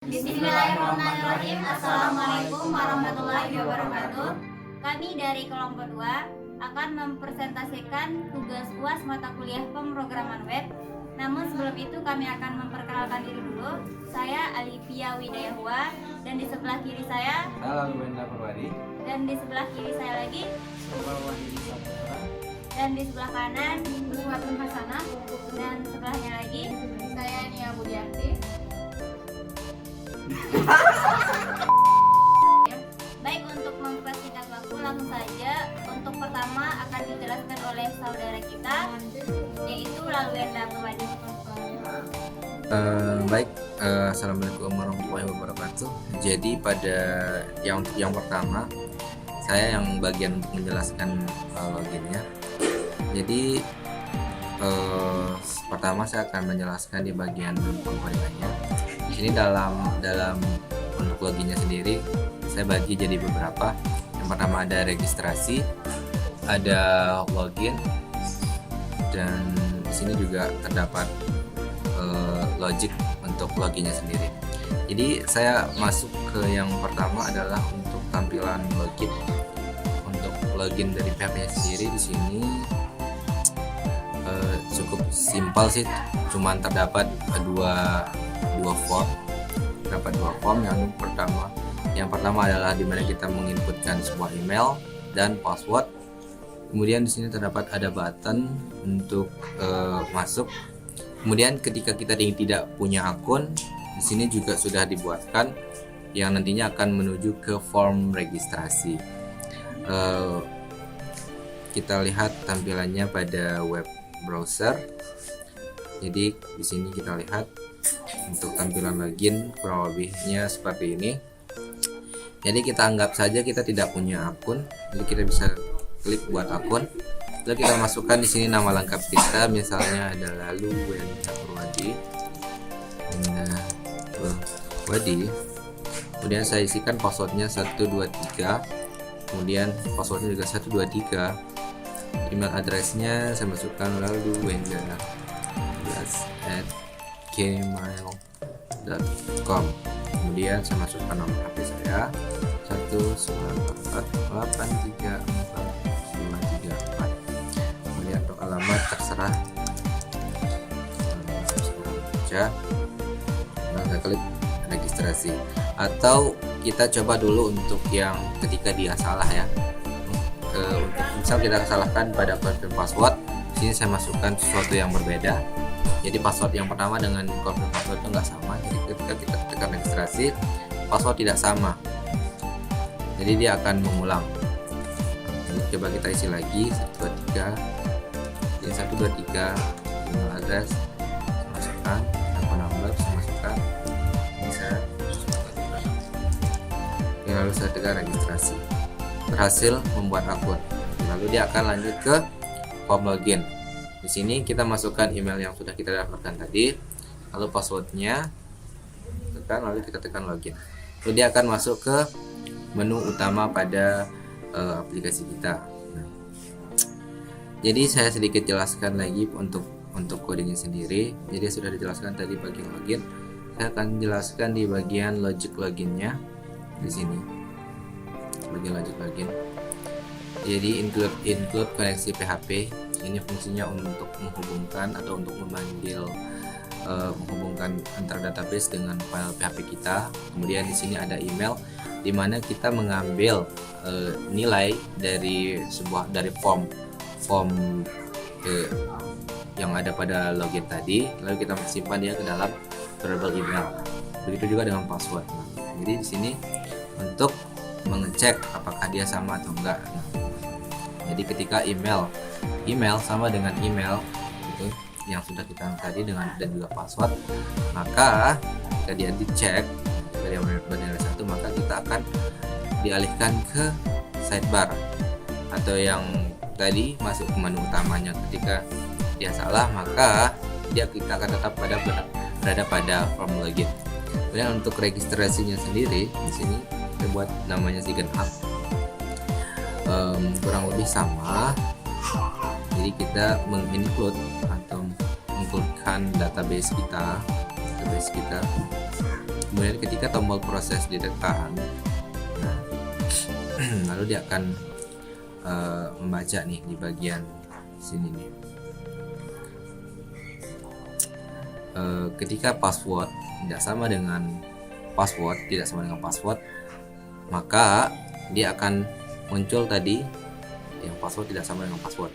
Bismillahirrahmanirrahim. Assalamualaikum warahmatullahi wabarakatuh. Kami dari kelompok 2 akan mempresentasikan tugas UAS mata kuliah pemrograman web. Namun sebelum itu kami akan memperkenalkan diri dulu. Saya Alivia Widayahua dan di sebelah kiri saya Wenda Purwadi. dan di sebelah kiri saya lagi dan di sebelah kanan Fatun Hasanah dan sebelahnya lagi saya Nia Budiarti. Baik, untuk mempersingkat waktu langsung saja. Untuk pertama akan dijelaskan oleh saudara kita yaitu Wenda Purwadi. Baik, assalamualaikum warahmatullahi wabarakatuh. Jadi pada yang pertama saya yang bagian untuk menjelaskan loginnya. Jadi pertama saya akan menjelaskan di bagian pengkodeannya. Di sini dalam untuk loginnya sendiri saya bagi jadi beberapa. Yang pertama ada registrasi, ada login, dan di sini juga terdapat logic untuk loginnya sendiri. Jadi saya masuk ke yang pertama adalah untuk tampilan login. Untuk login dari PHP-nya sendiri di sini cukup simpel sih, cuman terdapat dua form. Terdapat dua form. Yang pertama adalah dimana kita menginputkan sebuah email dan password. Kemudian di sini terdapat ada button untuk masuk. Kemudian ketika kita tidak punya akun, di sini juga sudah dibuatkan yang nantinya akan menuju ke form registrasi. Kita lihat tampilannya pada web browser. Jadi di sini kita lihat untuk tampilan login kurang lebihnya seperti ini. Jadi kita anggap saja kita tidak punya akun, jadi kita bisa klik buat akun. Lalu kita masukkan di sini nama lengkap kita, misalnya ada Wenda Purwadi. Kemudian saya isikan passwordnya 123. Kemudian passwordnya juga 123. Email addressnya saya masukkan wenda@gmail.com. Kemudian saya masukkan nomor HP saya 194834534. Kemudian untuk alamat terserah saja. Nah, saya klik registrasi. Atau kita coba dulu untuk yang ketika dia salah ya. Untuk misal kita salahkan pada password, sini saya masukkan sesuatu yang berbeda. Jadi password yang pertama dengan confirm password itu nggak sama. Jadi ketika kita tekan registrasi, password tidak sama. Jadi dia akan mengulang. Jadi coba kita isi lagi 123. Jadi 123 email address saya masukkan, akun number saya masukkan. Ini saya masukkan. Lalu saya tekan registrasi. Berhasil membuat akun. Lalu dia akan lanjut ke form login. Di sini kita masukkan email yang sudah kita daftarkan tadi, lalu passwordnya, lalu kita tekan login. Lalu dia akan masuk ke menu utama pada aplikasi kita. Jadi saya sedikit jelaskan lagi untuk codingnya sendiri. Jadi sudah dijelaskan tadi bagian login. Saya akan jelaskan di bagian logic loginnya di sini. Bagian logic login. Jadi include koneksi PHP. Ini fungsinya untuk menghubungkan atau untuk menghubungkan antara database dengan file PHP kita. Kemudian di sini ada email di mana kita mengambil nilai dari form yang ada pada login tadi, lalu kita simpan dia ke dalam variable email. Begitu juga dengan password. Jadi di sini untuk mengecek apakah dia sama atau enggak. Jadi ketika email sama dengan email itu yang sudah kita tadi dengan dan juga password, maka jika dia dicek dari bernilai 1, maka kita akan dialihkan ke sidebar atau yang tadi masuk ke menu utamanya. Ketika dia salah, maka kita akan tetap berada pada form login. Kemudian untuk registrasinya sendiri di sini kita buat namanya sign up. Kurang lebih sama. Jadi kita menginclude atau mengincludekan database kita Kemudian ketika tombol proses ditekan, nah, lalu dia akan membaca nih di bagian sini nih. Ketika password tidak sama dengan password, maka dia akan muncul tadi yang password tidak sama dengan password.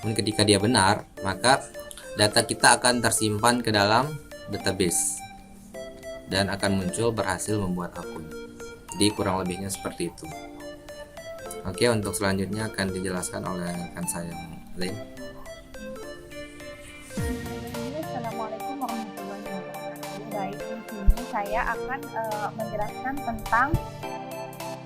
Nah, ketika dia benar, maka data kita akan tersimpan ke dalam database dan akan muncul berhasil membuat akun. Jadi kurang lebihnya seperti itu. Oke, untuk selanjutnya akan dijelaskan oleh rekan saya yang lain. Assalamualaikum warahmatullahi wabarakatuh. Baik, di sini saya akan menjelaskan tentang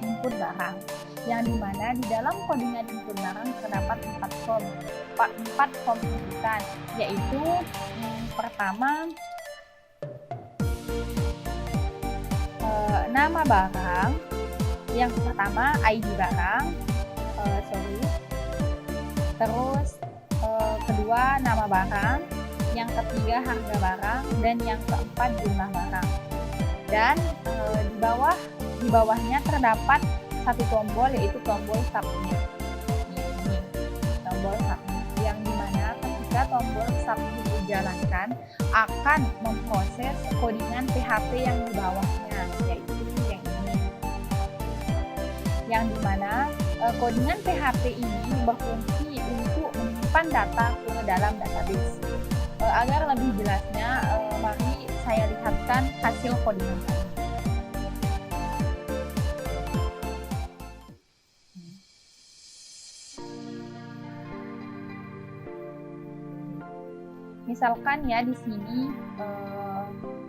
input barang, yang dimana di dalam codingan input barang terdapat 4 form inputan, yaitu pertama nama barang, yang pertama ID barang, terus kedua nama barang, yang ketiga harga barang, dan yang keempat jumlah barang. Dan di bawahnya terdapat satu tombol, yaitu tombol submit. Ini tombol submit, yang dimana ketika tombol submit dijalankan akan memproses codingan PHP yang di bawahnya, yaitu yang ini. Yang dimana codingan PHP ini berfungsi untuk menyimpan data ke dalam database. Agar lebih jelasnya, mari saya lihatkan hasil codingan tadi. Misalkan ya di sini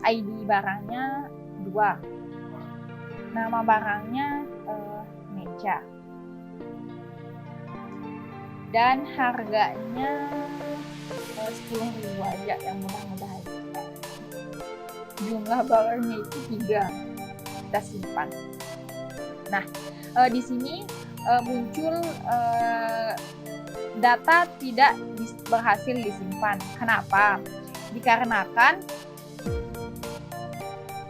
ID barangnya 2, nama barangnya meja, dan harganya 10.000 aja yang mudah-mudahan. Jumlah barangnya itu 3, kita simpan. Nah, di sini muncul data tidak berhasil disimpan. Kenapa? Dikarenakan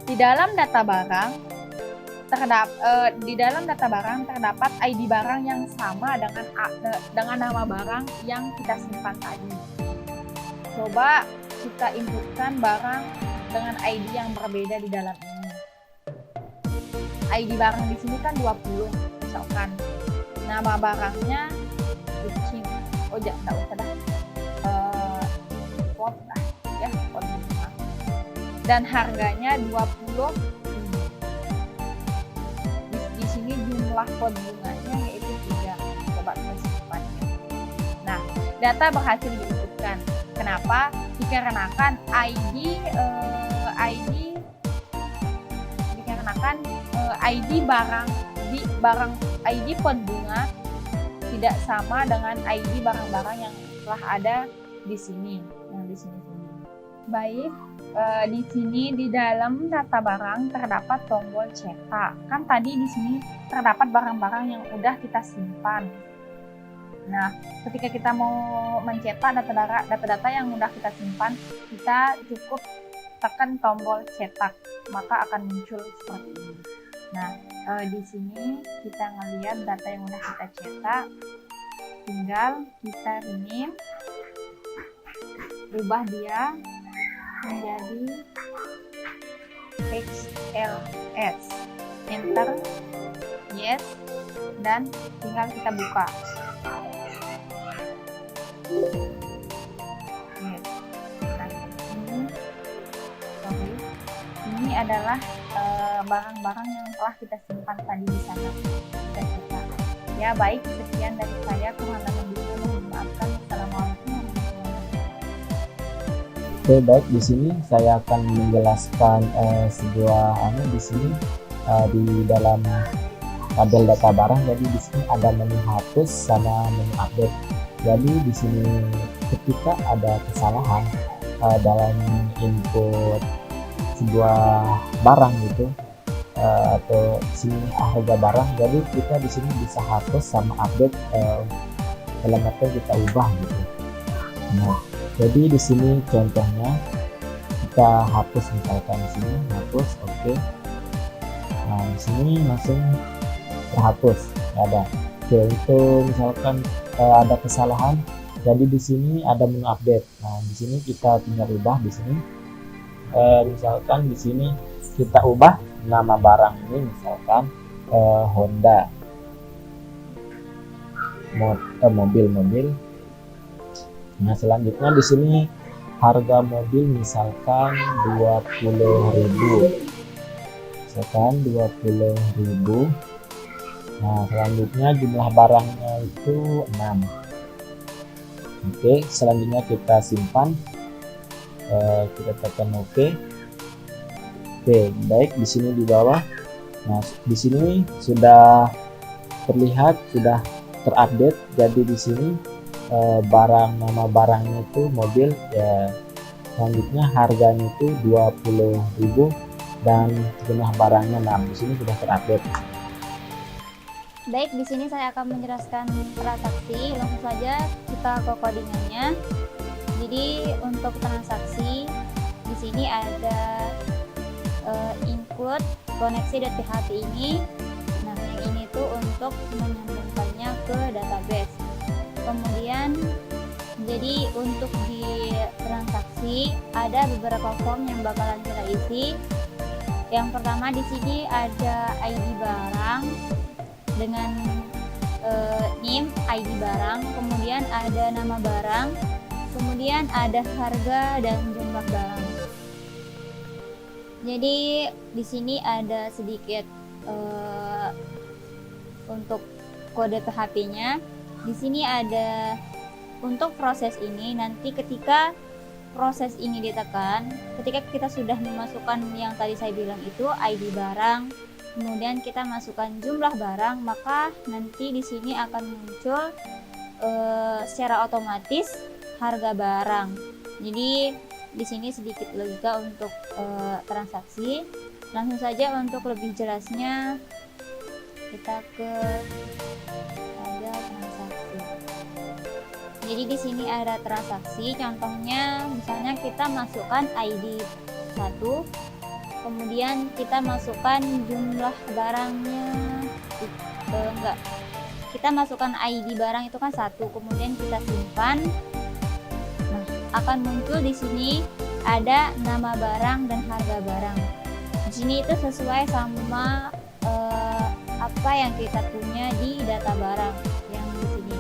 di dalam data barang terdapat ID barang yang sama dengan nama barang yang kita simpan tadi. Coba kita inputkan barang dengan ID yang berbeda di dalam ini. ID barang di sini kan 20, misalkan. Nama barangnya kucing. Oh, enggak usah dah. Pot lah, ya, pot bunga. Dan harganya 20. Di sini jumlah pot bunganya yaitu 3. Coba kita simpan. Nah, data berhasil diinputkan. Kenapa? Dikarenakan ID pot bunga tidak sama dengan ID barang-barang yang telah ada di sini, yang di sini. Baik, di sini di dalam data barang terdapat tombol cetak. Kan tadi di sini terdapat barang-barang yang udah kita simpan. Nah, ketika kita mau mencetak data-data yang udah kita simpan, kita cukup tekan tombol cetak, maka akan muncul seperti ini. Nah, di sini kita ngelihat data yang udah kita cetak, tinggal kita rename, ubah dia menjadi XLS, enter, yes, dan tinggal kita buka. Ini adalah barang-barang yang telah kita simpan tadi di sana. Ya, baik, sekian dari saya, kurang lebihnya mohon maafkan. Assalamualaikum warahmatullahi wabarakatuh. Oke, baik, di sini saya akan menjelaskan sebuah di sini di dalam tabel data barang. Jadi di sini ada menu hapus sama menu update. Jadi di sini ketika ada kesalahan dalam input sebuah barang gitu, atau sini harga barang, jadi kita di sini bisa hapus sama update dalam artian kita ubah gitu. Nah, jadi di sini contohnya kita hapus, misalkan di sini hapus, oke. Nah di sini langsung terhapus, nggak ada. Oke, untuk misalkan ada kesalahan, jadi di sini ada menu update. Nah di sini kita tinggal ubah di sini. Misalkan di sini kita ubah nama barang ini, misalkan Honda, mobil. Nah selanjutnya di sini harga mobil misalkan 20.000, misalkan 20.000. Nah selanjutnya jumlah barangnya itu 6. Oke, selanjutnya kita simpan, kita tekan oke. Oke, baik, di sini di bawah. Nah di sini sudah terlihat, sudah terupdate. Jadi di sini nama barangnya itu mobil ya. Selanjutnya harganya itu 20.000 dan jumlah barangnya 6. Di sini sudah terupdate. Baik, di sini saya akan menjelaskan transaksi. Langsung saja kita ke codingannya. Jadi untuk transaksi di sini ada include koneksi.php ini. Nah, yang ini tuh untuk menyambungkannya ke database. Kemudian jadi untuk di transaksi ada beberapa form yang bakalan kita isi. Yang pertama di sini ada ID barang dengan NIM ID barang, kemudian ada nama barang, kemudian ada harga dan jumlah barang. Jadi di sini ada sedikit untuk kode PHP-nya. Di sini ada untuk proses ini, nanti ketika proses ini ditekan, ketika kita sudah memasukkan yang tadi saya bilang itu ID barang, kemudian kita masukkan jumlah barang, maka nanti di sini akan muncul secara otomatis harga barang. Jadi di sini sedikit logika untuk transaksi. Langsung saja untuk lebih jelasnya kita ke ada transaksi. Jadi di sini ada transaksi, contohnya misalnya kita masukkan ID 1, kemudian kita masukkan jumlah barangnya kita masukkan ID barang itu kan 1, kemudian kita simpan. Nah, akan muncul di sini ada nama barang dan harga barang. Di sini itu sesuai sama apa yang kita punya di data barang. Yang di sini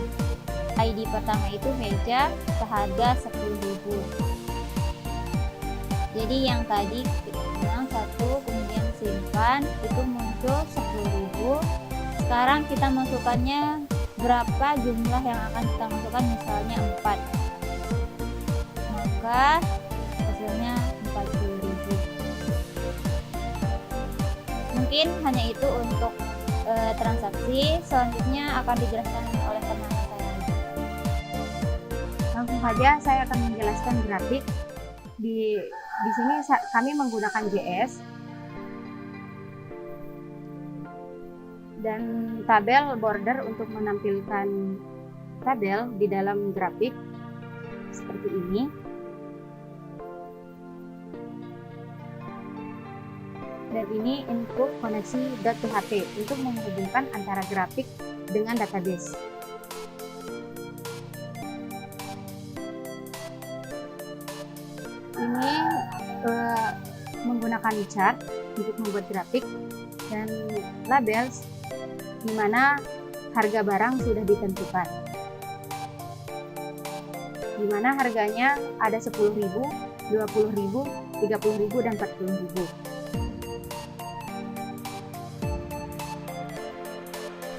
ID pertama itu meja seharga 10.000. Jadi yang tadi yang 1 kemudian simpan itu muncul 10.000. Sekarang kita masukkannya berapa jumlah yang akan kita masukkan, misalnya 4, maka hasilnya 40.000. Mungkin hanya itu untuk transaksi. Selanjutnya akan dijelaskan oleh teman saya. Langsung saja saya akan menjelaskan grafik. Di sini kami menggunakan JS dan tabel border untuk menampilkan tabel di dalam grafik seperti ini. Dan ini input koneksi.php untuk menghubungkan antara grafik dengan database. Ini menggunakan chart untuk membuat grafik dan label di mana harga barang sudah ditentukan. Di mana harganya ada 10.000, 20.000, 30.000 dan 40.000.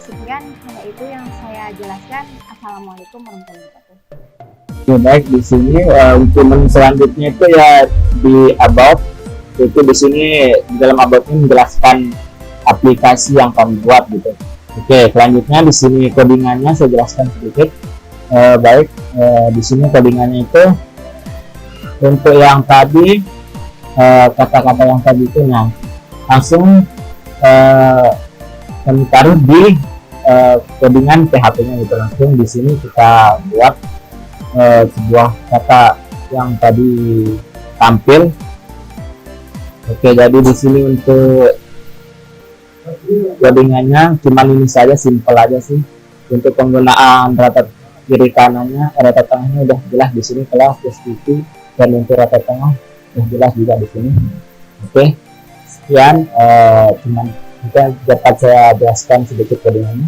Sekian, hanya itu yang saya jelaskan. Assalamualaikum warahmatullahi wabarakatuh. Oke, baik, di sini untuk menu selanjutnya itu ya di about. Itu di sini di dalam about ini menjelaskan aplikasi yang kami buat gitu. Oke, selanjutnya di sini codingannya saya jelaskan sedikit. Baik, di sini codingannya itu untuk yang tadi kata-kata yang tadi itu langsung kami taruh di codingan PHP-nya gitu. Langsung di sini kita buat sebuah kata yang tadi tampil Oke, jadi di sini untuk codingannya cuman ini saja, simpel aja sih. Untuk penggunaan rata kiri kanannya, rata tengahnya udah jelas di sini kelas TV, dan untuk rata tengah udah jelas juga di sini. Oke, sekian cuman kita dapat saya jelaskan sedikit codingannya.